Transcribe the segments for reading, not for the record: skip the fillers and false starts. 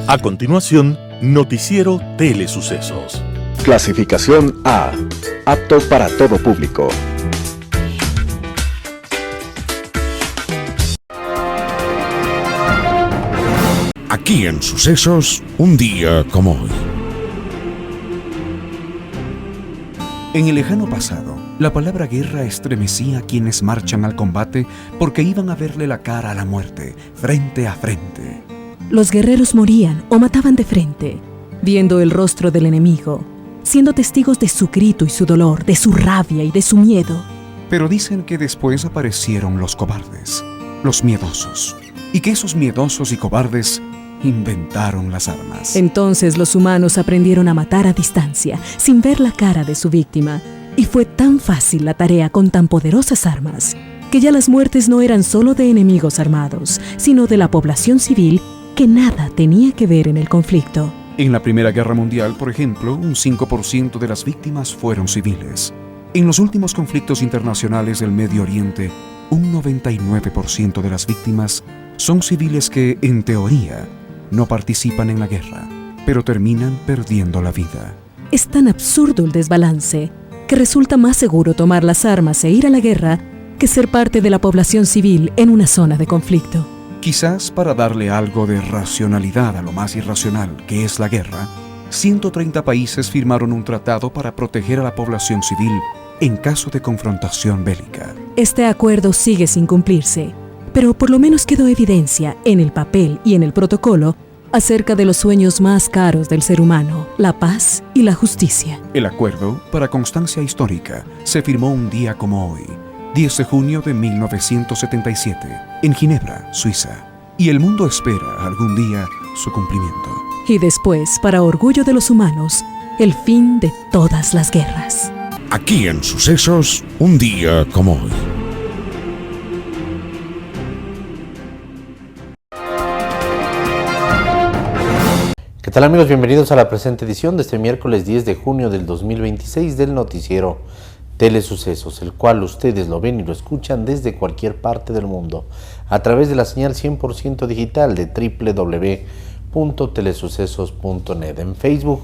A continuación, Noticiero Telesucesos. Clasificación A. Apto para todo público. Aquí en Sucesos, un día como hoy. En el lejano pasado, la palabra guerra estremecía a quienes marchan al combate porque iban a verle la cara a la muerte, frente a frente. Los guerreros morían o mataban de frente, viendo el rostro del enemigo, siendo testigos de su grito y su dolor, de su rabia y de su miedo. Pero dicen que después aparecieron los cobardes, los miedosos, y que esos miedosos y cobardes inventaron las armas. Entonces los humanos aprendieron a matar a distancia, sin ver la cara de su víctima, y fue tan fácil la tarea con tan poderosas armas, que ya las muertes no eran solo de enemigos armados, sino de la población civil que nada tenía que ver en el conflicto. En la Primera Guerra Mundial, por ejemplo, un 5% de las víctimas fueron civiles. En los últimos conflictos internacionales del Medio Oriente, un 99% de las víctimas son civiles que, en teoría, no participan en la guerra, pero terminan perdiendo la vida. Es tan absurdo el desbalance que resulta más seguro tomar las armas e ir a la guerra que ser parte de la población civil en una zona de conflicto. Quizás para darle algo de racionalidad a lo más irracional que es la guerra, 130 países firmaron un tratado para proteger a la población civil en caso de confrontación bélica. Este acuerdo sigue sin cumplirse, pero por lo menos quedó evidencia en el papel y en el protocolo acerca de los sueños más caros del ser humano, la paz y la justicia. El acuerdo, para constancia histórica, se firmó un día como hoy, 10 de junio de 1977, en Ginebra, Suiza. Y el mundo espera algún día su cumplimiento. Y después, para orgullo de los humanos, el fin de todas las guerras. Aquí en Sucesos, un día como hoy. ¿Qué tal, amigos? Bienvenidos a la presente edición de este miércoles 10 de junio del 2026 del noticiero Telesucesos, el cual ustedes lo ven y lo escuchan desde cualquier parte del mundo a través de la señal 100% digital de www.telesucesos.net, en Facebook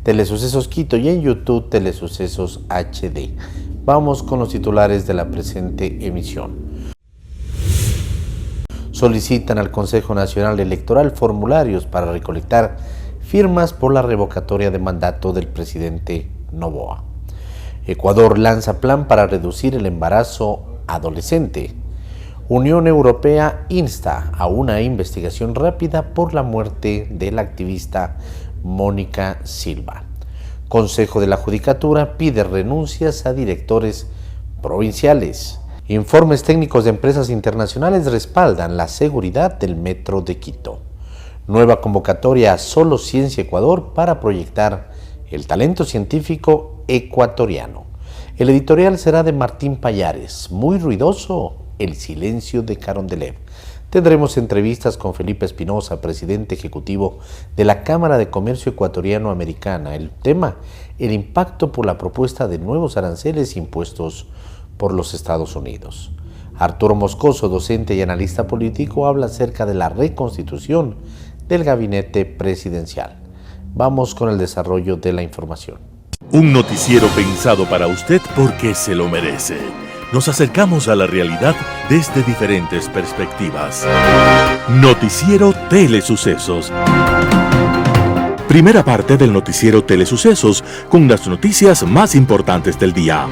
Telesucesos Quito y en YouTube Telesucesos HD. Vamos con los titulares de la presente emisión. Solicitan al Consejo Nacional Electoral formularios para recolectar firmas por la revocatoria de mandato del presidente Noboa. Ecuador lanza plan para reducir el embarazo adolescente. Unión Europea insta a una investigación rápida por la muerte de la activista Mónica Silva. Consejo de la Judicatura pide renuncias a directores provinciales. Informes técnicos de empresas internacionales respaldan la seguridad del metro de Quito. Nueva convocatoria a Solo Ciencia Ecuador para proyectar el talento científico ecuatoriano. El editorial será de Martín Payares. Muy ruidoso, el silencio de Carondelet. Tendremos entrevistas con Felipe Espinosa, presidente ejecutivo de la Cámara de Comercio Ecuatoriano-Americana. El tema, el impacto por la propuesta de nuevos aranceles impuestos por los Estados Unidos. Arturo Moscoso, docente y analista político, habla acerca de la reconstitución del gabinete presidencial. Vamos con el desarrollo de la información. Un noticiero pensado para usted porque se lo merece. Nos acercamos a la realidad desde diferentes perspectivas. Noticiero Telesucesos. Primera parte del noticiero Telesucesos con las noticias más importantes del día.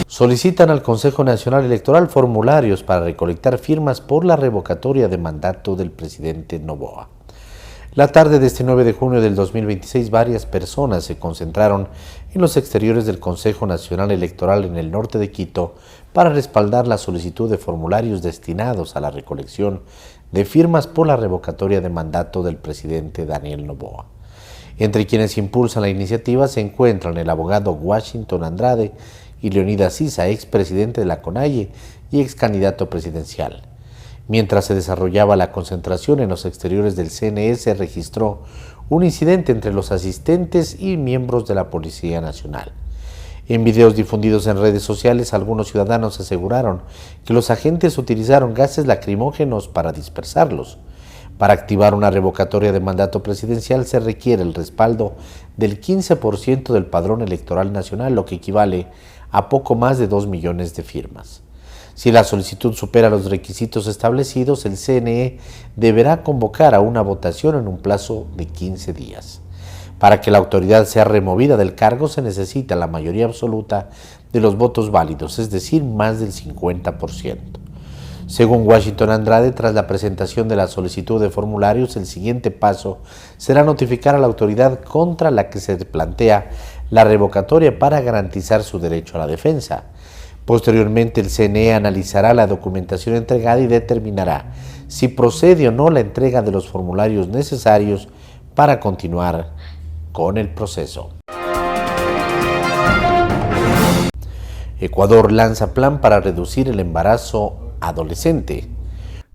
Solicitan al Consejo Nacional Electoral formularios para recolectar firmas por la revocatoria de mandato del presidente Noboa. La tarde de este 9 de junio del 2026, varias personas se concentraron en los exteriores del Consejo Nacional Electoral en el norte de Quito para respaldar la solicitud de formularios destinados a la recolección de firmas por la revocatoria de mandato del presidente Daniel Noboa. Entre quienes impulsan la iniciativa se encuentran el abogado Washington Andrade y Leonidas Sisa, expresidente de la CONAIE y ex candidato presidencial. Mientras se desarrollaba la concentración en los exteriores del CNE, se registró un incidente entre los asistentes y miembros de la Policía Nacional. En videos difundidos en redes sociales, algunos ciudadanos aseguraron que los agentes utilizaron gases lacrimógenos para dispersarlos. Para activar una revocatoria de mandato presidencial se requiere el respaldo del 15% del padrón electoral nacional, lo que equivale a poco más de 2 millones de firmas. Si la solicitud supera los requisitos establecidos, el CNE deberá convocar a una votación en un plazo de 15 días. Para que la autoridad sea removida del cargo se necesita la mayoría absoluta de los votos válidos, es decir, más del 50%. Según Washington Andrade, tras la presentación de la solicitud de formularios, el siguiente paso será notificar a la autoridad contra la que se plantea la revocatoria para garantizar su derecho a la defensa. Posteriormente, el CNE analizará la documentación entregada y determinará si procede o no la entrega de los formularios necesarios para continuar con el proceso. Ecuador lanza plan para reducir el embarazo adolescente.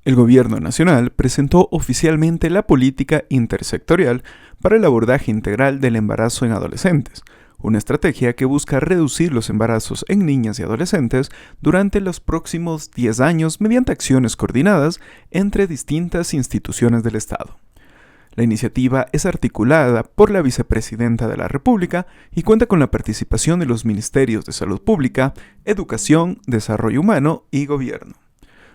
El Gobierno Nacional presentó oficialmente la política intersectorial para el abordaje integral del embarazo en adolescentes, una estrategia que busca reducir los embarazos en niñas y adolescentes durante los próximos 10 años mediante acciones coordinadas entre distintas instituciones del Estado. La iniciativa es articulada por la Vicepresidenta de la República y cuenta con la participación de los Ministerios de Salud Pública, Educación, Desarrollo Humano y Gobierno,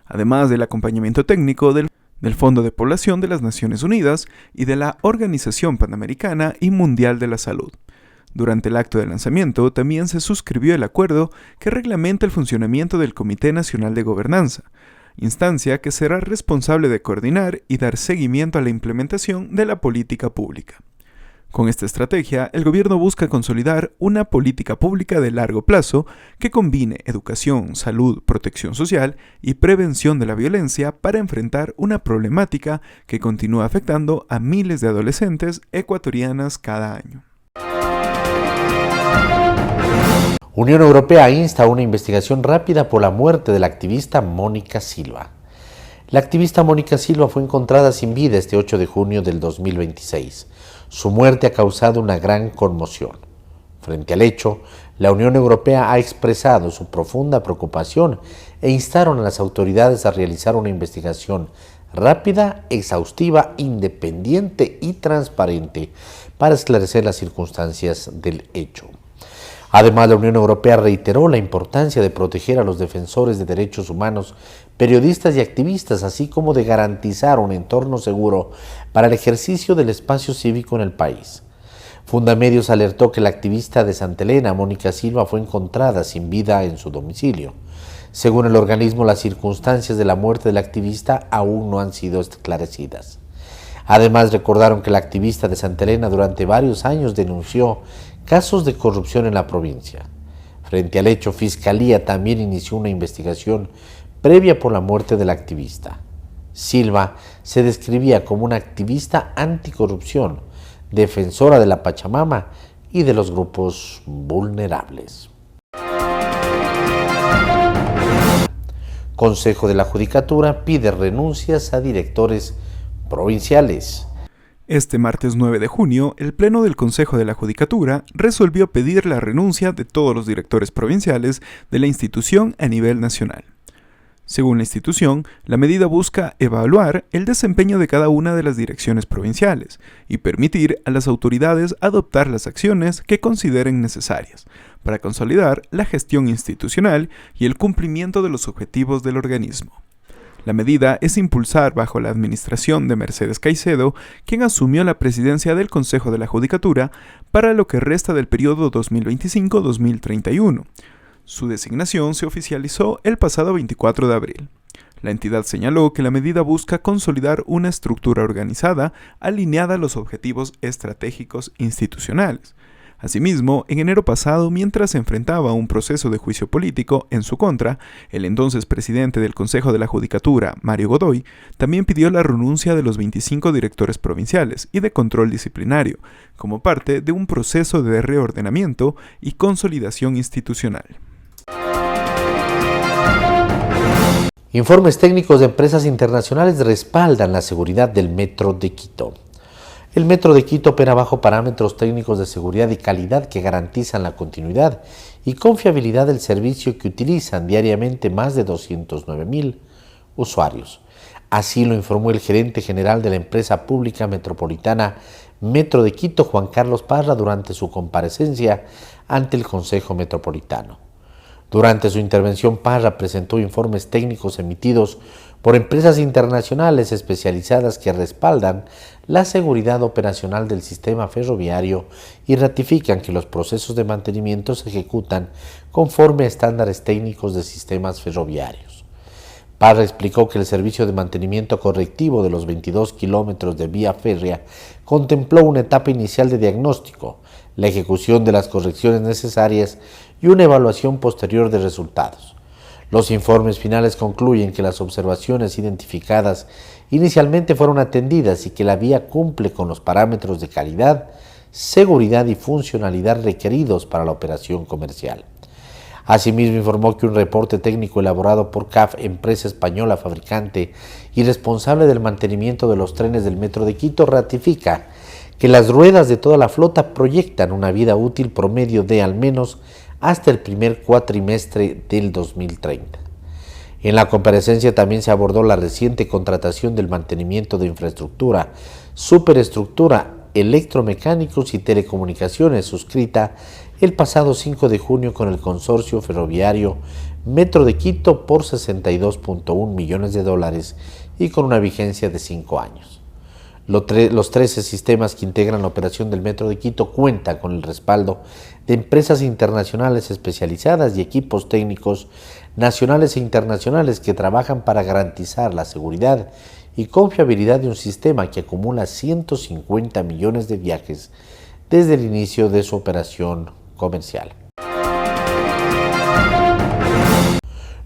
además del acompañamiento técnico del Fondo de Población de las Naciones Unidas y de la Organización Panamericana y Mundial de la Salud. Durante el acto de lanzamiento también se suscribió el acuerdo que reglamenta el funcionamiento del Comité Nacional de Gobernanza, instancia que será responsable de coordinar y dar seguimiento a la implementación de la política pública. Con esta estrategia, el gobierno busca consolidar una política pública de largo plazo que combine educación, salud, protección social y prevención de la violencia para enfrentar una problemática que continúa afectando a miles de adolescentes ecuatorianas cada año. Unión Europea insta a una investigación rápida por la muerte de la activista Mónica Silva. La activista Mónica Silva fue encontrada sin vida este 8 de junio del 2026. Su muerte ha causado una gran conmoción. Frente al hecho, la Unión Europea ha expresado su profunda preocupación e instaron a las autoridades a realizar una investigación rápida, exhaustiva, independiente y transparente para esclarecer las circunstancias del hecho. Además, la Unión Europea reiteró la importancia de proteger a los defensores de derechos humanos, periodistas y activistas, así como de garantizar un entorno seguro para el ejercicio del espacio cívico en el país. Fundamedios alertó que la activista de Santa Elena, Mónica Silva, fue encontrada sin vida en su domicilio. Según el organismo, las circunstancias de la muerte de la activista aún no han sido esclarecidas. Además, recordaron que la activista de Santa Elena durante varios años denunció casos de corrupción en la provincia. Frente al hecho, Fiscalía también inició una investigación previa por la muerte de la activista. Silva se describía como una activista anticorrupción, defensora de la Pachamama y de los grupos vulnerables. Consejo de la Judicatura pide renuncias a directores provinciales. Este martes 9 de junio, el Pleno del Consejo de la Judicatura resolvió pedir la renuncia de todos los directores provinciales de la institución a nivel nacional. Según la institución, la medida busca evaluar el desempeño de cada una de las direcciones provinciales y permitir a las autoridades adoptar las acciones que consideren necesarias para consolidar la gestión institucional y el cumplimiento de los objetivos del organismo. La medida es impulsar bajo la administración de Mercedes Caicedo, quien asumió la presidencia del Consejo de la Judicatura para lo que resta del periodo 2025-2031. Su designación se oficializó el pasado 24 de abril. La entidad señaló que la medida busca consolidar una estructura organizada alineada a los objetivos estratégicos institucionales. Asimismo, en enero pasado, mientras se enfrentaba a un proceso de juicio político en su contra, el entonces presidente del Consejo de la Judicatura, Mario Godoy, también pidió la renuncia de los 25 directores provinciales y de control disciplinario, como parte de un proceso de reordenamiento y consolidación institucional. Informes técnicos de empresas internacionales respaldan la seguridad del metro de Quito. El Metro de Quito opera bajo parámetros técnicos de seguridad y calidad que garantizan la continuidad y confiabilidad del servicio que utilizan diariamente más de 209.000 usuarios. Así lo informó el gerente general de la empresa pública metropolitana Metro de Quito, Juan Carlos Parra, durante su comparecencia ante el Consejo Metropolitano. Durante su intervención, Parra presentó informes técnicos emitidos por empresas internacionales especializadas que respaldan la seguridad operacional del sistema ferroviario y ratifican que los procesos de mantenimiento se ejecutan conforme a estándares técnicos de sistemas ferroviarios. Parra explicó que el servicio de mantenimiento correctivo de los 22 kilómetros de vía férrea contempló una etapa inicial de diagnóstico, la ejecución de las correcciones necesarias y una evaluación posterior de resultados. Los informes finales concluyen que las observaciones identificadas inicialmente fueron atendidas y que la vía cumple con los parámetros de calidad, seguridad y funcionalidad requeridos para la operación comercial. Asimismo, informó que un reporte técnico elaborado por CAF, empresa española fabricante y responsable del mantenimiento de los trenes del Metro de Quito, ratifica que las ruedas de toda la flota proyectan una vida útil promedio de al menos hasta el primer cuatrimestre del 2030. En la comparecencia también se abordó la reciente contratación del mantenimiento de infraestructura, superestructura, electromecánicos y telecomunicaciones suscrita el pasado 5 de junio con el consorcio ferroviario Metro de Quito por $62.1 millones y con una vigencia de 5 años. Los 13 sistemas que integran la operación del Metro de Quito cuentan con el respaldo de empresas internacionales especializadas y equipos técnicos nacionales e internacionales que trabajan para garantizar la seguridad y confiabilidad de un sistema que acumula 150 millones de viajes desde el inicio de su operación comercial.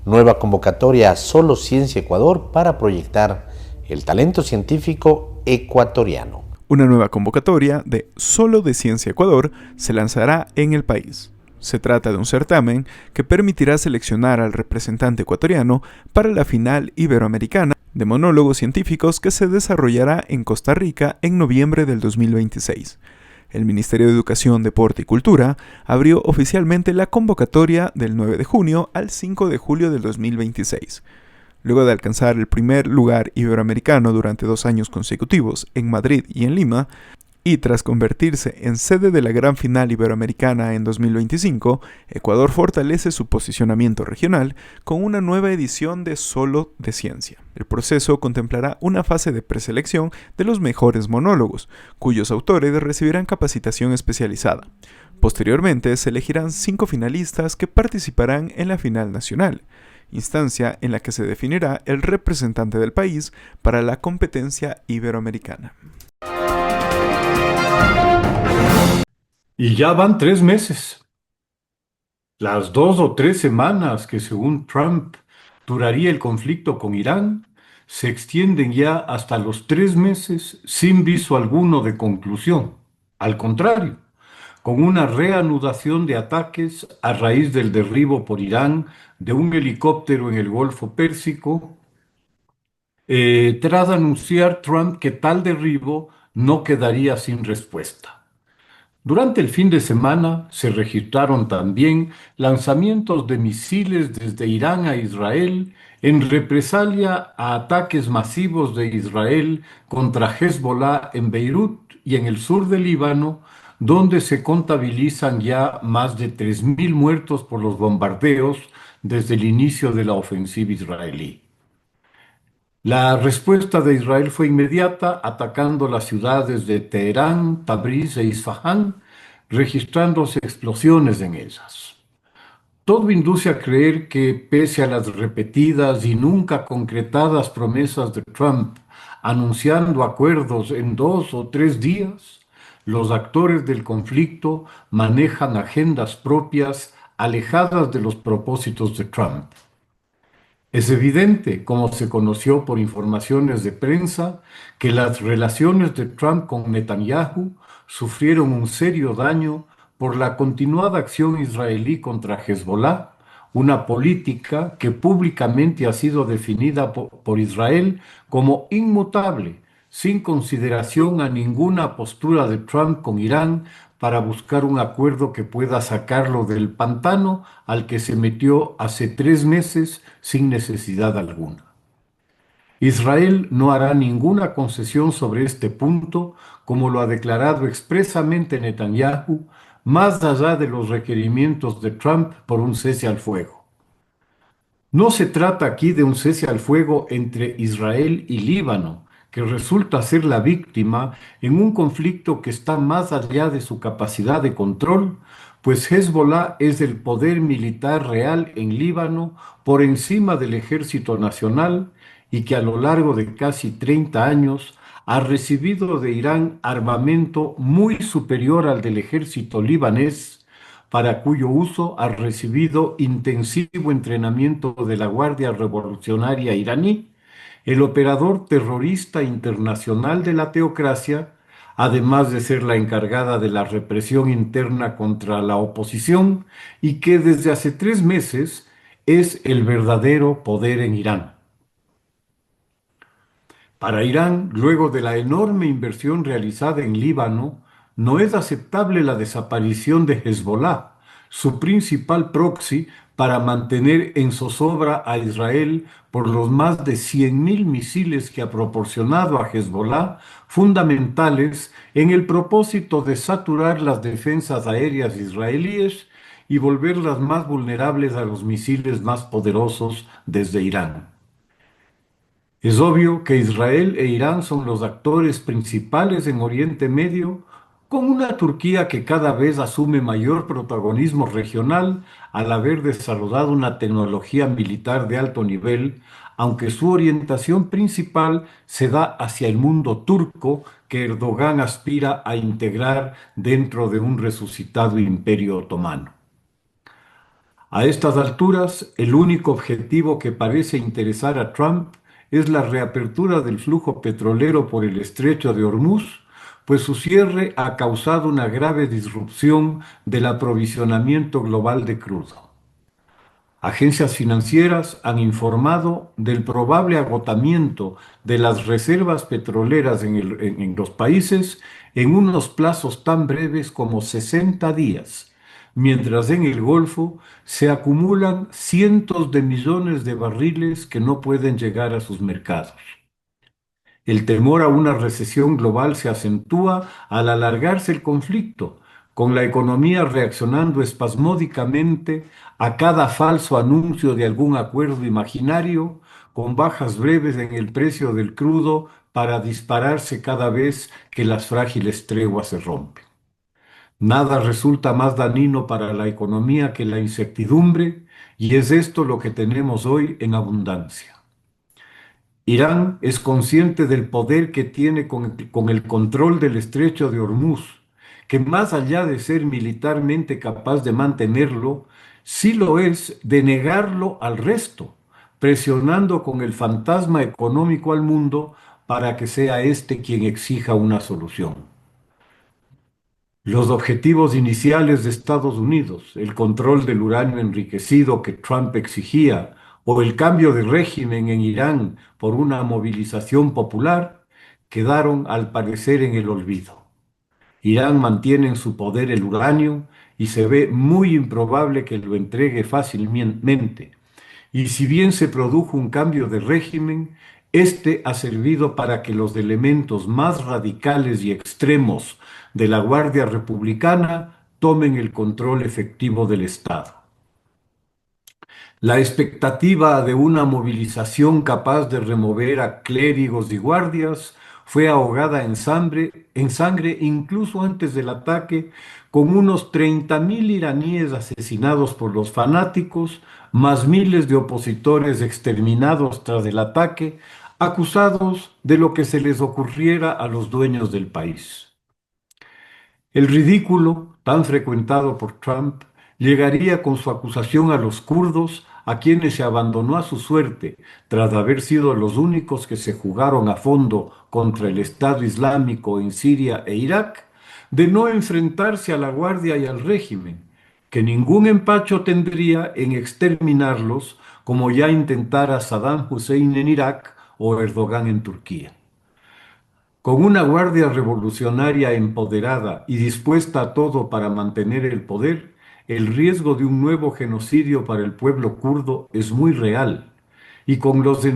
Nueva convocatoria a Solo Ciencia Ecuador para proyectar el talento científico ecuatoriano. Una nueva convocatoria de Solo de Ciencia Ecuador se lanzará en el país. Se trata de un certamen que permitirá seleccionar al representante ecuatoriano para la final iberoamericana de monólogos científicos que se desarrollará en Costa Rica en noviembre del 2026. El Ministerio de Educación, Deporte y Cultura abrió oficialmente la convocatoria del 9 de junio al 5 de julio del 2026. Luego de alcanzar el primer lugar iberoamericano durante 2 años consecutivos en Madrid y en Lima, y tras convertirse en sede de la gran final iberoamericana en 2025, Ecuador fortalece su posicionamiento regional con una nueva edición de Solo de Ciencia. El proceso contemplará una fase de preselección de los mejores monólogos, cuyos autores recibirán capacitación especializada. Posteriormente se elegirán 5 finalistas que participarán en la final nacional, instancia en la que se definirá el representante del país para la competencia iberoamericana. Y ya van 3 meses. Las 2 o 3 semanas que según Trump duraría el conflicto con Irán se extienden ya hasta los 3 meses sin viso alguno de conclusión. Al contrario, con una reanudación de ataques a raíz del derribo por Irán de un helicóptero en el Golfo Pérsico, tras anunciar Trump que tal derribo no quedaría sin respuesta. Durante el fin de semana se registraron también lanzamientos de misiles desde Irán a Israel en represalia a ataques masivos de Israel contra Hezbollah en Beirut y en el sur del Líbano, donde se contabilizan ya más de 3.000 muertos por los bombardeos desde el inicio de la ofensiva israelí. La respuesta de Israel fue inmediata, atacando las ciudades de Teherán, Tabriz e Isfahán, registrándose explosiones en ellas. Todo induce a creer que, pese a las repetidas y nunca concretadas promesas de Trump, anunciando acuerdos en 2 o 3 días, los actores del conflicto manejan agendas propias alejadas de los propósitos de Trump. Es evidente, como se conoció por informaciones de prensa, que las relaciones de Trump con Netanyahu sufrieron un serio daño por la continuada acción israelí contra Hezbollah, una política que públicamente ha sido definida por Israel como inmutable, sin consideración a ninguna postura de Trump con Irán para buscar un acuerdo que pueda sacarlo del pantano al que se metió hace 3 meses sin necesidad alguna. Israel no hará ninguna concesión sobre este punto, como lo ha declarado expresamente Netanyahu, más allá de los requerimientos de Trump por un cese al fuego. No se trata aquí de un cese al fuego entre Israel y Líbano, que resulta ser la víctima en un conflicto que está más allá de su capacidad de control, pues Hezbollah es el poder militar real en Líbano por encima del ejército nacional y que a lo largo de casi 30 años ha recibido de Irán armamento muy superior al del ejército libanés, para cuyo uso ha recibido intensivo entrenamiento de la Guardia Revolucionaria iraní, el operador terrorista internacional de la teocracia, además de ser la encargada de la represión interna contra la oposición y que desde hace 3 meses es el verdadero poder en Irán. Para Irán, luego de la enorme inversión realizada en Líbano, no es aceptable la desaparición de Hezbollah, su principal proxy para mantener en zozobra a Israel por los más de 100.000 misiles que ha proporcionado a Hezbollah, fundamentales en el propósito de saturar las defensas aéreas israelíes y volverlas más vulnerables a los misiles más poderosos desde Irán. Es obvio que Israel e Irán son los actores principales en Oriente Medio, con una Turquía que cada vez asume mayor protagonismo regional al haber desarrollado una tecnología militar de alto nivel, aunque su orientación principal se da hacia el mundo turco que Erdogan aspira a integrar dentro de un resucitado imperio otomano. A estas alturas, el único objetivo que parece interesar a Trump es la reapertura del flujo petrolero por el estrecho de Hormuz, pues su cierre ha causado una grave disrupción del aprovisionamiento global de crudo. Agencias financieras han informado del probable agotamiento de las reservas petroleras en los países en unos plazos tan breves como 60 días, mientras en el Golfo se acumulan cientos de millones de barriles que no pueden llegar a sus mercados. El temor a una recesión global se acentúa al alargarse el conflicto, con la economía reaccionando espasmódicamente a cada falso anuncio de algún acuerdo imaginario, con bajas breves en el precio del crudo para dispararse cada vez que las frágiles treguas se rompen. Nada resulta más dañino para la economía que la incertidumbre, y es esto lo que tenemos hoy en abundancia. Irán es consciente del poder que tiene con el control del estrecho de Hormuz, que más allá de ser militarmente capaz de mantenerlo, sí lo es de negarlo al resto, presionando con el fantasma económico al mundo para que sea éste quien exija una solución. Los objetivos iniciales de Estados Unidos, el control del uranio enriquecido que Trump exigía, o el cambio de régimen en Irán por una movilización popular, quedaron al parecer en el olvido. Irán mantiene en su poder el uranio y se ve muy improbable que lo entregue fácilmente. Y si bien se produjo un cambio de régimen, este ha servido para que los elementos más radicales y extremos de la Guardia Republicana tomen el control efectivo del Estado. La expectativa de una movilización capaz de remover a clérigos y guardias fue ahogada en sangre incluso antes del ataque, con unos 30.000 iraníes asesinados por los fanáticos, más miles de opositores exterminados tras el ataque, acusados de lo que se les ocurriera a los dueños del país. El ridículo, tan frecuentado por Trump, llegaría con su acusación a los kurdos, a quienes se abandonó a su suerte, tras haber sido los únicos que se jugaron a fondo contra el Estado Islámico en Siria e Irak, de no enfrentarse a la Guardia y al régimen, que ningún empacho tendría en exterminarlos, como ya intentara Saddam Hussein en Irak o Erdogan en Turquía. Con una guardia revolucionaria empoderada y dispuesta a todo para mantener el poder, el riesgo de un nuevo genocidio para el pueblo kurdo es muy real. Y con los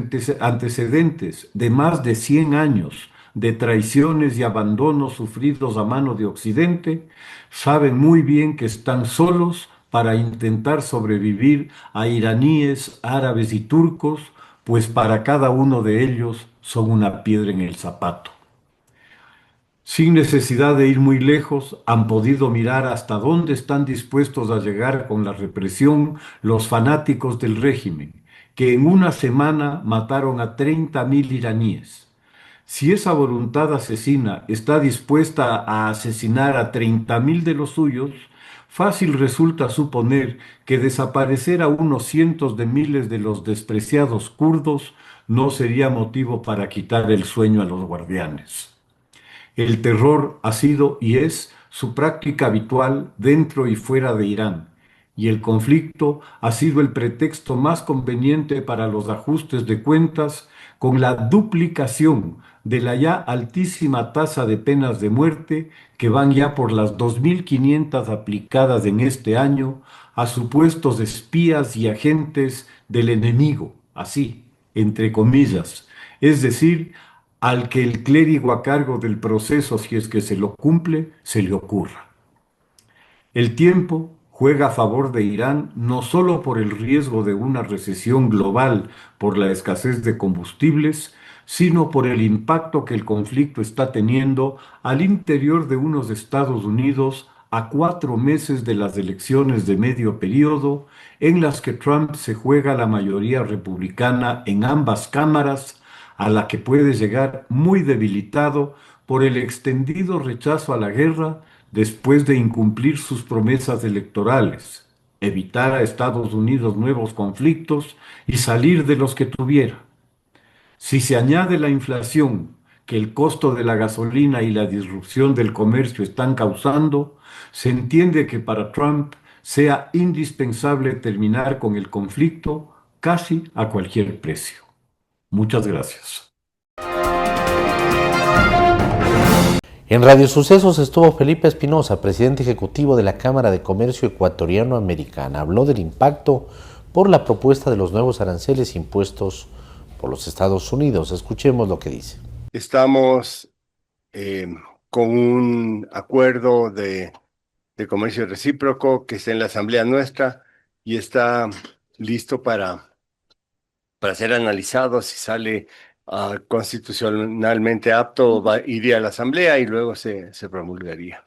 antecedentes de más de 100 años de traiciones y abandonos sufridos a mano de Occidente, saben muy bien que están solos para intentar sobrevivir a iraníes, árabes y turcos, pues para cada uno de ellos son una piedra en el zapato. Sin necesidad de ir muy lejos, han podido mirar hasta dónde están dispuestos a llegar con la represión los fanáticos del régimen, que en una semana mataron a 30.000 iraníes. Si esa voluntad asesina está dispuesta a asesinar a 30.000 de los suyos, fácil resulta suponer que desaparecer a unos cientos de miles de los despreciados kurdos no sería motivo para quitar el sueño a los guardianes. El terror ha sido y es su práctica habitual dentro y fuera de Irán, y el conflicto ha sido el pretexto más conveniente para los ajustes de cuentas con la duplicación de la ya altísima tasa de penas de muerte que van ya por las 2.500 aplicadas en este año a supuestos espías y agentes del enemigo, así, entre comillas, es decir, al que el clérigo a cargo del proceso, si es que se lo cumple, se le ocurra. El tiempo juega a favor de Irán no solo por el riesgo de una recesión global por la escasez de combustibles, sino por el impacto que el conflicto está teniendo al interior de unos Estados Unidos a 4 meses de las elecciones de medio periodo, en las que Trump se juega la mayoría republicana en ambas cámaras, a la que puede llegar muy debilitado por el extendido rechazo a la guerra después de incumplir sus promesas electorales, evitar a Estados Unidos nuevos conflictos y salir de los que tuviera. Si se añade la inflación que el costo de la gasolina y la disrupción del comercio están causando, se entiende que para Trump sea indispensable terminar con el conflicto casi a cualquier precio. Muchas gracias. En Radio Sucesos estuvo Felipe Espinosa, presidente ejecutivo de la Cámara de Comercio Ecuatoriano-Americana. Habló del impacto por la propuesta de los nuevos aranceles impuestos por los Estados Unidos. Escuchemos lo que dice. Estamos con un acuerdo de comercio recíproco que está en la Asamblea nuestra y está listo para ser analizado. Si sale constitucionalmente apto, iría a la Asamblea y luego se promulgaría.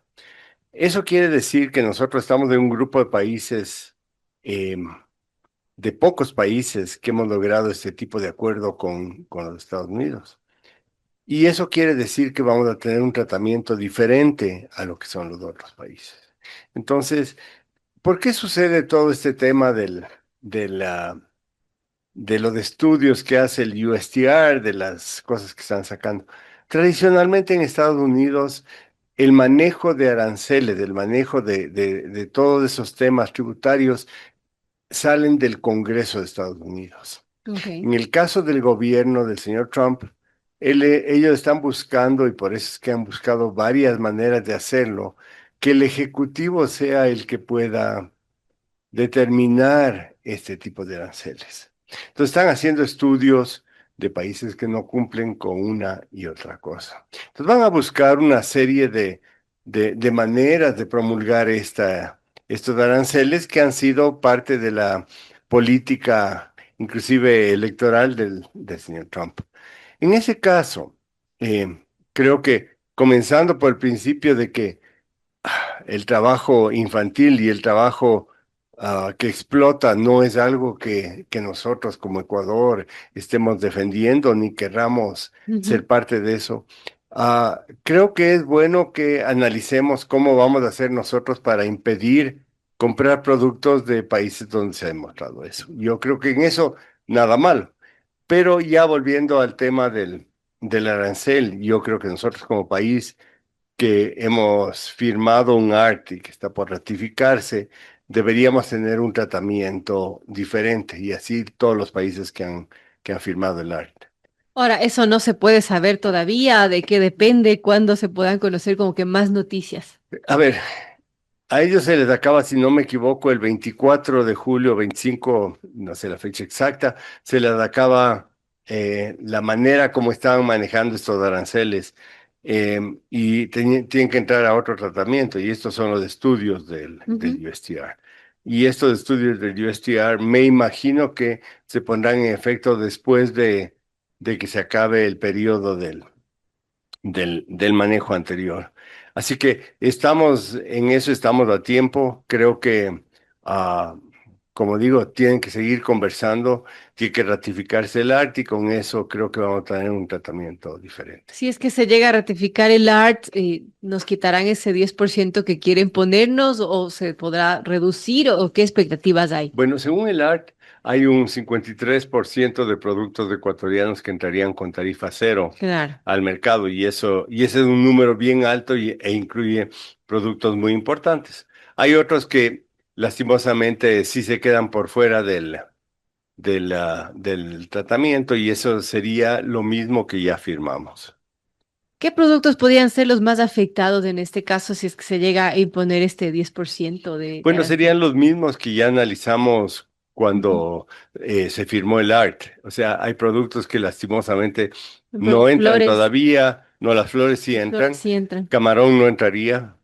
Eso quiere decir que nosotros estamos de un grupo de países, de pocos países que hemos logrado este tipo de acuerdo con los Estados Unidos. Y eso quiere decir que vamos a tener un tratamiento diferente a lo que son los otros países. Entonces, ¿por qué sucede todo este tema de los estudios que hace el USTR, de las cosas que están sacando? Tradicionalmente en Estados Unidos, el manejo de aranceles, el manejo de todos esos temas tributarios salen del Congreso de Estados Unidos. Okay. En el caso del gobierno del señor Trump, ellos están buscando, y por eso es que han buscado varias maneras de hacerlo, que el Ejecutivo sea el que pueda determinar este tipo de aranceles. Entonces están haciendo estudios de países que no cumplen con una y otra cosa. Entonces van a buscar una serie de maneras de promulgar estos aranceles que han sido parte de la política, inclusive electoral del señor Trump. En ese caso, creo que comenzando por el principio de que el trabajo infantil y el trabajo que explota no es algo que nosotros como Ecuador estemos defendiendo ni querramos ser parte de eso. Creo que es bueno que analicemos cómo vamos a hacer nosotros para impedir comprar productos de países donde se ha demostrado eso. Yo creo que en eso nada malo. Pero ya volviendo al tema del arancel, yo creo que nosotros como país que hemos firmado un ARTI que está por ratificarse, deberíamos tener un tratamiento diferente y así todos los países que han firmado el ARTI. Ahora, eso no se puede saber todavía, de qué depende, cuándo se puedan conocer como que más noticias. A ver, a ellos se les acaba, si no me equivoco, el 24 de julio, 25, no sé la fecha exacta, se les acaba la manera como estaban manejando estos aranceles y tienen que entrar a otro tratamiento y estos son los estudios del Ujú. USTR. Y estos estudios del USTR me imagino que se pondrán en efecto después de que se acabe el periodo del manejo anterior. Así que estamos en eso, estamos a tiempo. Creo que, ah, como digo, tienen que seguir conversando, tiene que ratificarse el arte y con eso creo que vamos a tener un tratamiento diferente. Si es que se llega a ratificar el ART, ¿nos quitarán ese 10% que quieren ponernos o se podrá reducir o qué expectativas hay? Bueno, según el ART, hay un 53% de productos ecuatorianos que entrarían con tarifa cero Claro. al mercado y ese es un número bien alto e incluye productos muy importantes. Hay otros que lastimosamente sí se quedan por fuera del tratamiento y eso sería lo mismo que ya firmamos. ¿Qué productos podrían ser los más afectados en este caso si es que se llega a imponer este 10% de Bueno, serían arancel? los mismos que ya analizamos Ujú. cuando se firmó el ART. O sea, hay productos que lastimosamente Por ejemplo, no entran flores, todavía, no, las flores sí las flores entran, sí entran. camarón no entraría,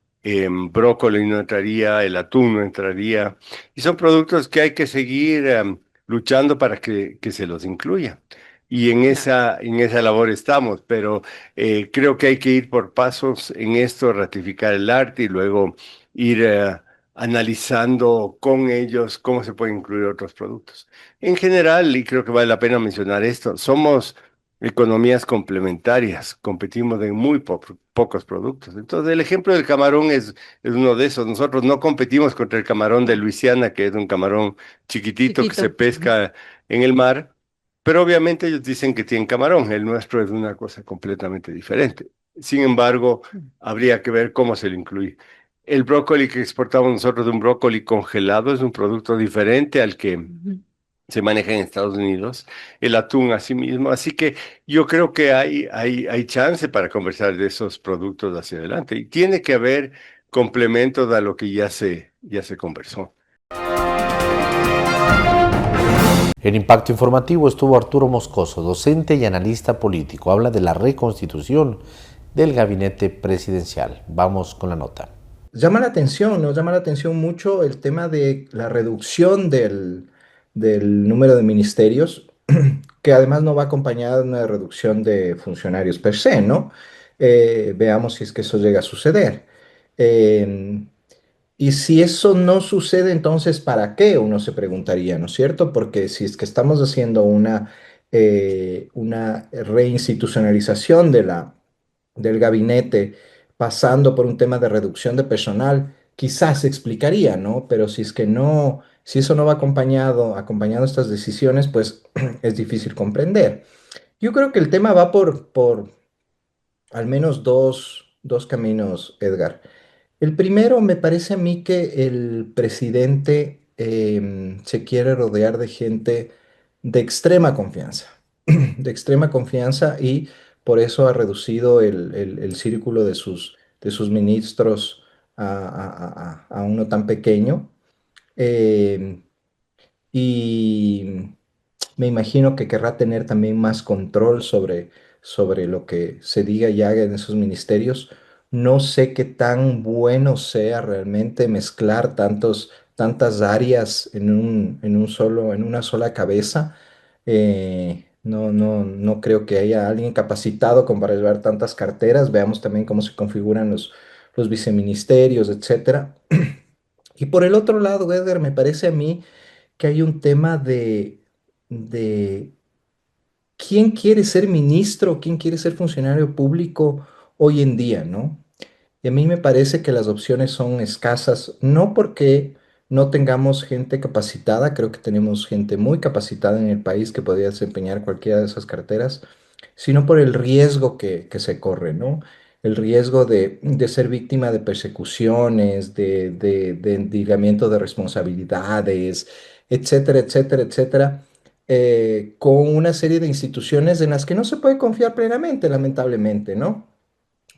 brócoli no entraría, el atún no entraría. Y son productos que hay que seguir luchando para que se los incluya. Y Claro. en esa labor estamos, pero creo que hay que ir por pasos en esto, ratificar el ART y luego ir analizando con ellos cómo se pueden incluir otros productos. En general, y creo que vale la pena mencionar esto, somos economías complementarias, competimos en muy pocos productos. Entonces, el ejemplo del camarón es uno de esos. Nosotros no competimos contra el camarón de No, Luisiana, que es un camarón chiquitito que se chiquito. pesca en el mar, pero obviamente ellos dicen que tienen camarón. El nuestro es una cosa completamente diferente. Sin embargo, habría que ver cómo se lo incluye. El brócoli que exportamos nosotros, de un brócoli congelado, es un producto diferente al que Ujú. se maneja en Estados Unidos, el atún asimismo. Así que yo creo que hay chance para conversar de esos productos hacia adelante y tiene que haber complementos a lo que ya se conversó. En Impacto Informativo estuvo Arturo Moscoso, docente y analista político. Habla de la reconstitución del gabinete presidencial. Vamos con la nota. Llama la atención, ¿no? Llama la atención mucho el tema de la reducción del número de ministerios, que además no va acompañada de una reducción de funcionarios per se, ¿no? Veamos si es que eso llega a suceder. Eh, y si eso no sucede, entonces, ¿para qué? Uno se preguntaría, ¿no es cierto? Porque si es que estamos haciendo una reinstitucionalización del gabinete, pasando por un tema de reducción de personal, quizás se explicaría, ¿no? Pero si es que no, si eso no va acompañado estas decisiones, pues es difícil comprender. Yo creo que el tema va por al menos dos caminos, Edgar. El primero, me parece a mí que el presidente se quiere rodear de gente de extrema confianza, de extrema confianza y por eso ha reducido el círculo de sus ministros a uno tan pequeño. Em, y me imagino que querrá tener también más control sobre lo que se diga y haga en esos ministerios. No sé qué tan bueno sea realmente mezclar tantas áreas en una sola cabeza. No creo que haya alguien capacitado como para llevar tantas carteras. Veamos también cómo se configuran los viceministerios, etcétera. Y por el otro lado, Edgar, me parece a mí que hay un tema de quién quiere ser ministro, quién quiere ser funcionario público hoy en día, ¿no? Y a mí me parece que las opciones son escasas, no porque no tengamos gente capacitada, creo que tenemos gente muy capacitada en el país que podría desempeñar cualquiera de esas carteras, sino por el riesgo que se corre, ¿no? El riesgo de ser víctima de persecuciones, de endilgamiento de responsabilidades, etcétera, etcétera, etcétera. con una serie de instituciones en las que no se puede confiar plenamente, lamentablemente, ¿no?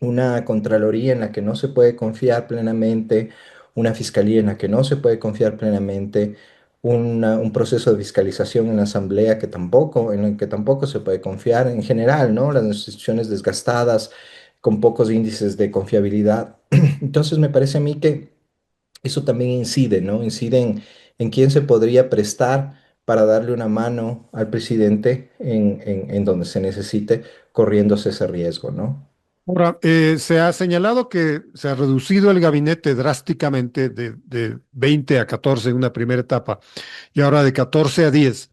Una Contraloría en la que no se puede confiar plenamente, una Fiscalía en la que no se puede confiar plenamente, un proceso de fiscalización en la Asamblea que tampoco, en el que tampoco se puede confiar en general, ¿no? Las instituciones desgastadas, con pocos índices de confiabilidad. Entonces me parece a mí que eso también incide, ¿no? Incide en quién se podría prestar para darle una mano al presidente en donde se necesite, corriéndose ese riesgo, ¿no? Ahora, se ha señalado que se ha reducido el gabinete drásticamente de 20 a 14 en una primera etapa y ahora de 14 a 10,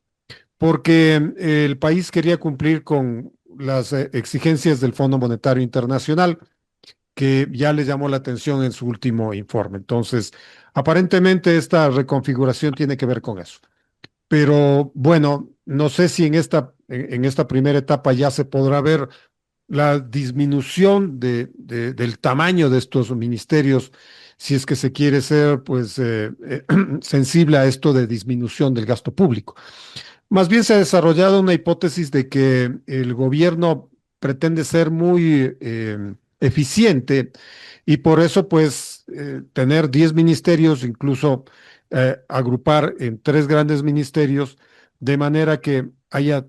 porque el país quería cumplir con las exigencias del Fondo Monetario Internacional, que ya le llamó la atención en su último informe. Entonces, aparentemente esta reconfiguración tiene que ver con eso. Pero bueno, no sé si en esta primera etapa ya se podrá ver la disminución del tamaño de estos ministerios, si es que se quiere ser pues sensible a esto de disminución del gasto público. Más bien se ha desarrollado una hipótesis de que el gobierno pretende ser muy eficiente y por eso pues tener 10 ministerios, incluso agrupar en 3 grandes ministerios, de manera que haya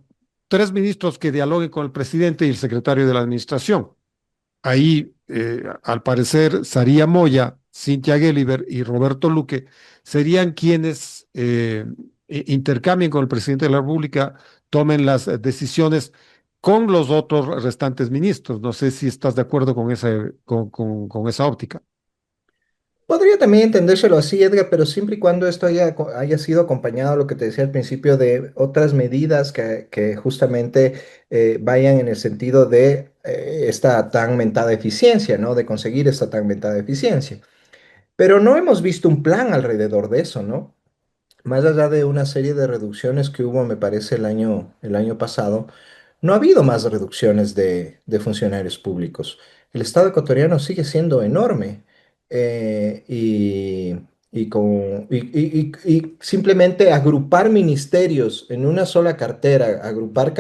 3 ministros que dialoguen con el presidente y el secretario de la administración. Ahí, al parecer, Saría Moya, Cynthia Gelliver y Roberto Luque serían quienes intercambien con el presidente de la República, tomen las decisiones con los otros restantes ministros. No sé si estás de acuerdo con con esa óptica. Podría también entendérselo así, Edgar, pero siempre y cuando esto haya sido acompañado, lo que te decía al principio, de otras medidas que justamente vayan en el sentido de esta tan mentada eficiencia, ¿no? De conseguir esta tan mentada eficiencia. Pero no hemos visto un plan alrededor de eso, ¿no? Más allá de una serie de reducciones que hubo, me parece, el año pasado, no ha habido más reducciones de funcionarios públicos. El Estado ecuatoriano sigue siendo enorme y simplemente agrupar ministerios en una sola cartera, agrupar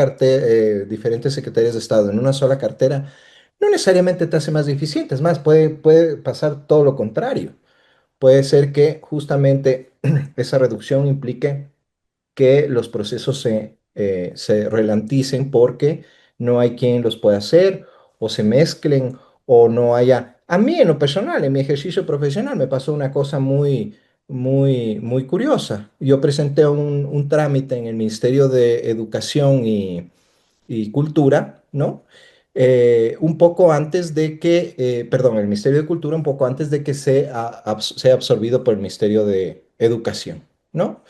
diferentes secretarias de Estado en una sola cartera, no necesariamente te hace más eficiente. Es más, puede pasar todo lo contrario. Puede ser que justamente esa reducción implique que los procesos se ralenticen porque no hay quien los pueda hacer o se mezclen o no haya... A mí en lo personal, en mi ejercicio profesional, me pasó una cosa muy curiosa. Yo presenté un trámite en el Ministerio de Educación y Cultura, ¿no? Un poco antes de que, perdón, el Ministerio de Cultura, un poco antes de que sea absorbido por el Ministerio de Educación, ¿no?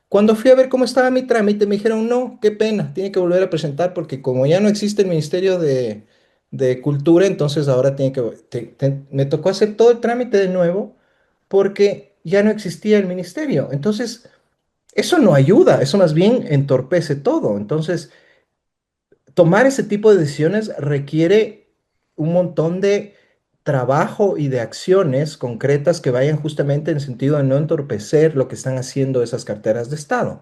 Cuando fui a ver cómo estaba mi trámite, me dijeron, no, qué pena, tiene que volver a presentar porque como ya no existe el Ministerio de Cultura, entonces ahora me tocó hacer todo el trámite de nuevo porque ya no existía el ministerio. Entonces, eso no ayuda, eso más bien entorpece todo. Entonces, tomar ese tipo de decisiones requiere un montón de trabajo y de acciones concretas que vayan justamente en el sentido de no entorpecer lo que están haciendo esas carteras de Estado.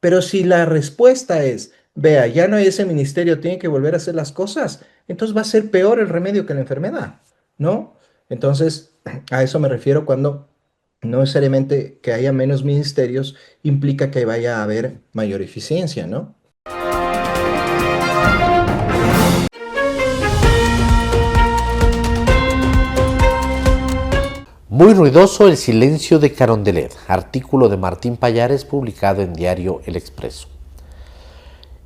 Pero si la respuesta es, vea, ya no hay ese ministerio, tiene que volver a hacer las cosas, entonces va a ser peor el remedio que la enfermedad, ¿no? Entonces, a eso me refiero cuando no necesariamente que haya menos ministerios implica que vaya a haber mayor eficiencia, ¿no? Muy ruidoso el silencio de Carondelet, artículo de Martín Pallares publicado en diario El Expreso.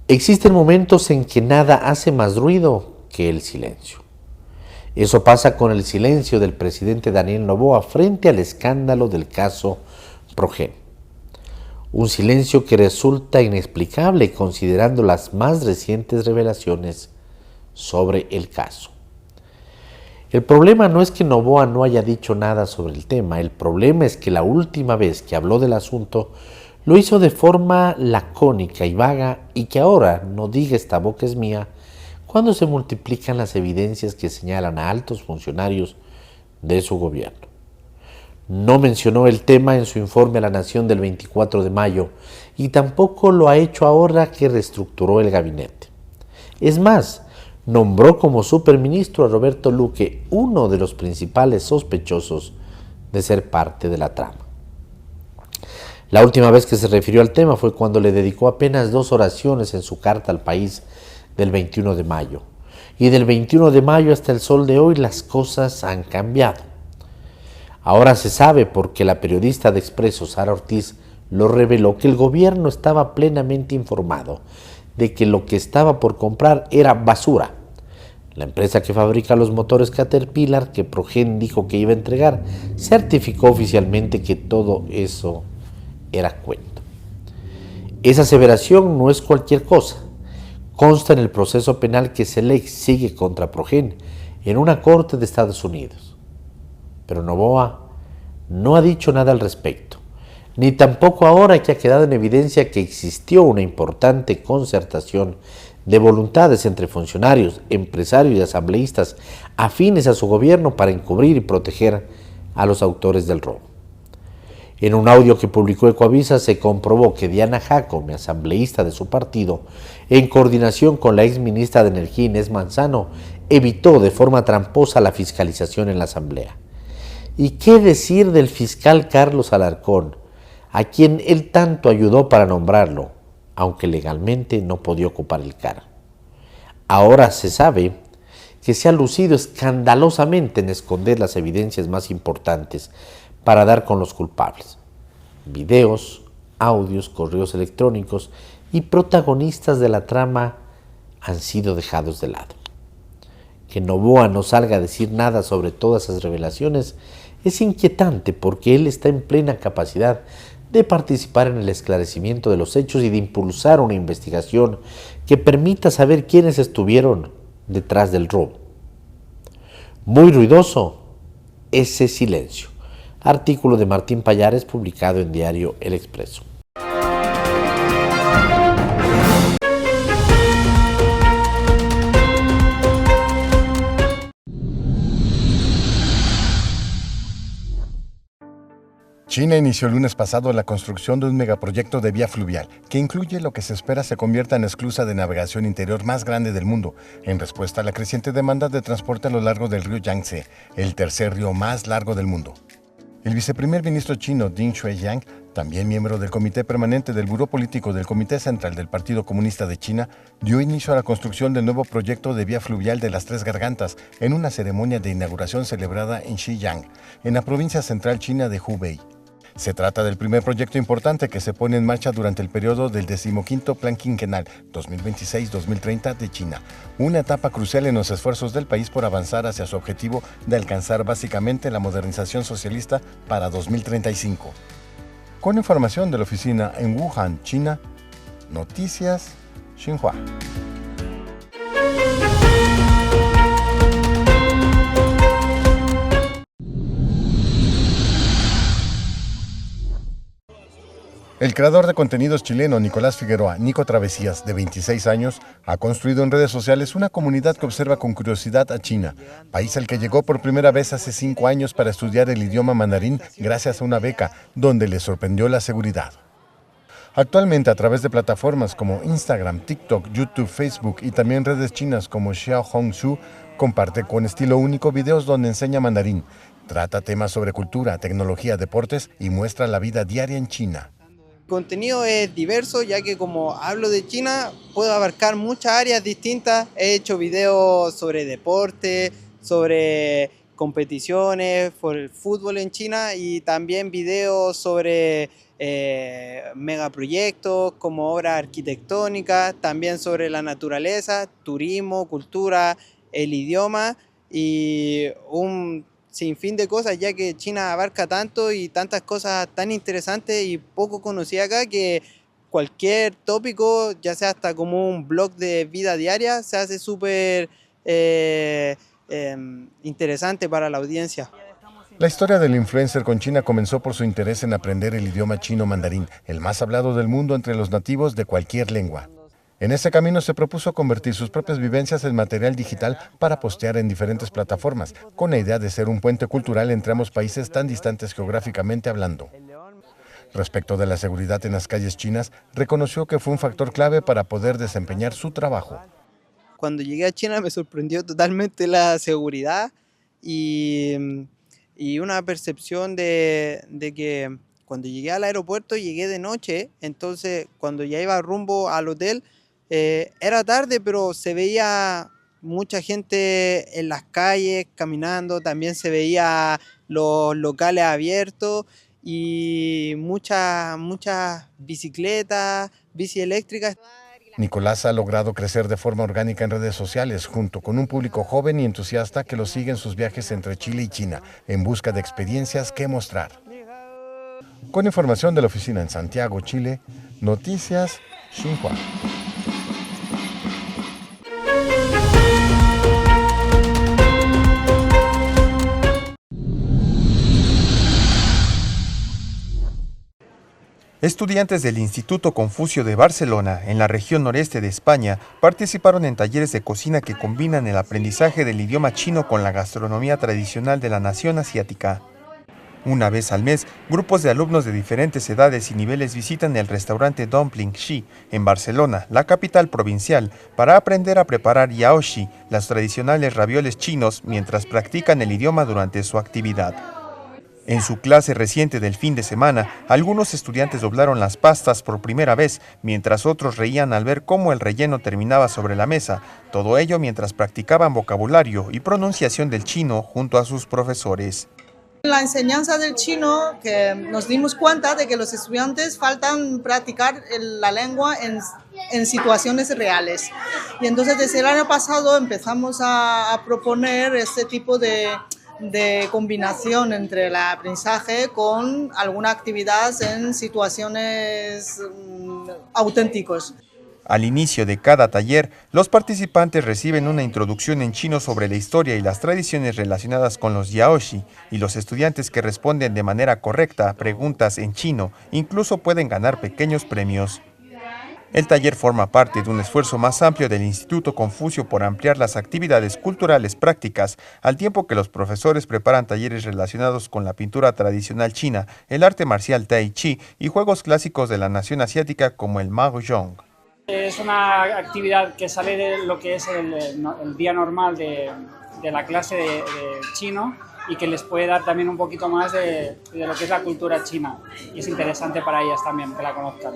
Existen momentos en que nada hace más ruido que el silencio. Eso pasa con el silencio del presidente Daniel Noboa frente al escándalo del caso Progen. Un silencio que resulta inexplicable considerando las más recientes revelaciones sobre el caso. El problema no es que Noboa no haya dicho nada sobre el tema, el problema es que la última vez que habló del asunto lo hizo de forma lacónica y vaga y que ahora no diga esta boca es mía cuando se multiplican las evidencias que señalan a altos funcionarios de su gobierno. No mencionó el tema en su informe a la Nación del 24 de mayo y tampoco lo ha hecho ahora que reestructuró el gabinete. Es más, nombró como superministro a Roberto Luque, uno de los principales sospechosos de ser parte de la trama. La última vez que se refirió al tema fue cuando le dedicó apenas 2 oraciones en su carta al país del 21 de mayo. Y del 21 de mayo hasta el sol de hoy las cosas han cambiado. Ahora se sabe porque la periodista de Expreso, Sara Ortiz, lo reveló que el gobierno estaba plenamente informado de que lo que estaba por comprar era basura. La empresa que fabrica los motores Caterpillar, que Progen dijo que iba a entregar, certificó oficialmente que todo eso era cuento. Esa aseveración no es cualquier cosa. Consta en el proceso penal que SELEC sigue contra Progen en una corte de Estados Unidos. Pero Noboa no ha dicho nada al respecto, ni tampoco ahora que ha quedado en evidencia que existió una importante concertación de voluntades entre funcionarios, empresarios y asambleístas afines a su gobierno para encubrir y proteger a los autores del robo. En un audio que publicó Ecoavisa se comprobó que Diana Jacome, asambleísta de su partido, en coordinación con la exministra de Energía Inés Manzano, evitó de forma tramposa la fiscalización en la asamblea. ¿Y qué decir del fiscal Carlos Alarcón, a quien él tanto ayudó para nombrarlo, aunque legalmente no podía ocupar el cargo? Ahora se sabe que se ha lucido escandalosamente en esconder las evidencias más importantes para dar con los culpables. Videos, audios, correos electrónicos y protagonistas de la trama han sido dejados de lado. Que Noboa no salga a decir nada sobre todas esas revelaciones es inquietante porque él está en plena capacidad de participar en el esclarecimiento de los hechos y de impulsar una investigación que permita saber quiénes estuvieron detrás del robo. Muy ruidoso ese silencio. Artículo de Martín Pallares publicado en diario El Expreso. China inició el lunes pasado la construcción de un megaproyecto de vía fluvial, que incluye lo que se espera se convierta en la esclusa de navegación interior más grande del mundo, en respuesta a la creciente demanda de transporte a lo largo del río Yangtze, el tercer río más largo del mundo. El viceprimer ministro chino Ding Xuejiang, también miembro del Comité Permanente del Buró Político del Comité Central del Partido Comunista de China, dio inicio a la construcción del nuevo proyecto de vía fluvial de las Tres Gargantas en una ceremonia de inauguración celebrada en Xiyang, en la provincia central china de Hubei. Se trata del primer proyecto importante que se pone en marcha durante el periodo del 15º Plan Quinquenal 2026-2030 de China, una etapa crucial en los esfuerzos del país por avanzar hacia su objetivo de alcanzar básicamente la modernización socialista para 2035. Con información de la oficina en Wuhan, China, Noticias Xinhua. El creador de contenidos chileno Nicolás Figueroa, Nico Travesías, de 26 años, ha construido en redes sociales una comunidad que observa con curiosidad a China, país al que llegó por primera vez hace 5 años para estudiar el idioma mandarín gracias a una beca, donde le sorprendió la seguridad. Actualmente, a través de plataformas como Instagram, TikTok, YouTube, Facebook y también redes chinas como Xiaohongshu, comparte con estilo único videos donde enseña mandarín, trata temas sobre cultura, tecnología, deportes y muestra la vida diaria en China. El contenido es diverso, ya que como hablo de China, puedo abarcar muchas áreas distintas. He hecho videos sobre deporte, sobre competiciones, por el fútbol en China y también videos sobre megaproyectos como obras arquitectónicas, también sobre la naturaleza, turismo, cultura, el idioma y un sin fin de cosas, ya que China abarca tanto y tantas cosas tan interesantes y poco conocidas acá, que cualquier tópico, ya sea hasta como un blog de vida diaria, se hace súper interesante para la audiencia. La historia del influencer con China comenzó por su interés en aprender el idioma chino mandarín, el más hablado del mundo entre los nativos de cualquier lengua. En ese camino se propuso convertir sus propias vivencias en material digital para postear en diferentes plataformas, con la idea de ser un puente cultural entre ambos países tan distantes geográficamente hablando. Respecto de la seguridad en las calles chinas, reconoció que fue un factor clave para poder desempeñar su trabajo. Cuando llegué a China me sorprendió totalmente la seguridad y una percepción de que cuando llegué al aeropuerto llegué de noche, entonces cuando ya iba rumbo al hotel era tarde, pero se veía mucha gente en las calles caminando, también se veía los locales abiertos y muchas bicicletas, bici eléctricas. Nicolás ha logrado crecer de forma orgánica en redes sociales, junto con un público joven y entusiasta que lo sigue en sus viajes entre Chile y China, en busca de experiencias que mostrar. Con información de la oficina en Santiago, Chile, Noticias Xinhua. Estudiantes del Instituto Confucio de Barcelona, en la región noreste de España, participaron en talleres de cocina que combinan el aprendizaje del idioma chino con la gastronomía tradicional de la nación asiática. Una vez al mes, grupos de alumnos de diferentes edades y niveles visitan el restaurante Dumpling Shi en Barcelona, la capital provincial, para aprender a preparar yaoshi, los tradicionales ravioles chinos, mientras practican el idioma durante su actividad. En su clase reciente del fin de semana, algunos estudiantes doblaron las pastas por primera vez, mientras otros reían al ver cómo el relleno terminaba sobre la mesa, todo ello mientras practicaban vocabulario y pronunciación del chino junto a sus profesores. La enseñanza del chino, que nos dimos cuenta de que los estudiantes faltan practicar la lengua en situaciones reales. Y entonces desde el año pasado empezamos a proponer este tipo de combinación entre el aprendizaje con alguna actividad en situaciones auténticas. Al inicio de cada taller, los participantes reciben una introducción en chino sobre la historia y las tradiciones relacionadas con los yaoshi, y los estudiantes que responden de manera correcta a preguntas en chino incluso pueden ganar pequeños premios. El taller forma parte de un esfuerzo más amplio del Instituto Confucio por ampliar las actividades culturales prácticas, al tiempo que los profesores preparan talleres relacionados con la pintura tradicional china, el arte marcial Tai Chi y juegos clásicos de la nación asiática como el Mahjong. Es una actividad que sale de lo que es el día normal de la clase de chino y que les puede dar también un poquito más de lo que es la cultura china. Y es interesante para ellas también que la conozcan.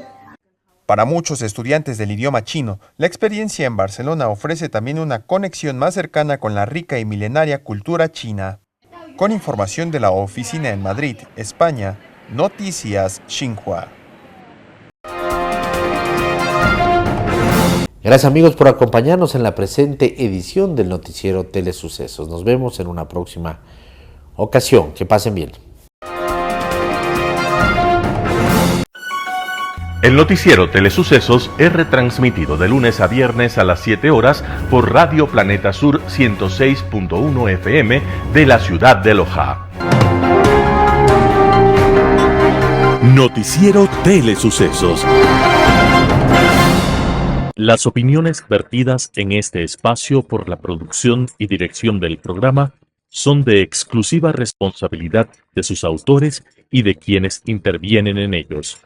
Para muchos estudiantes del idioma chino, la experiencia en Barcelona ofrece también una conexión más cercana con la rica y milenaria cultura china. Con información de la oficina en Madrid, España, Noticias Xinhua. Gracias amigos por acompañarnos en la presente edición del noticiero Telesucesos. Nos vemos en una próxima ocasión. Que pasen bien. El noticiero Telesucesos es retransmitido de lunes a viernes a las 7 horas por Radio Planeta Sur 106.1 FM de la ciudad de Loja. Noticiero Telesucesos. Las opiniones vertidas en este espacio por la producción y dirección del programa son de exclusiva responsabilidad de sus autores y de quienes intervienen en ellos.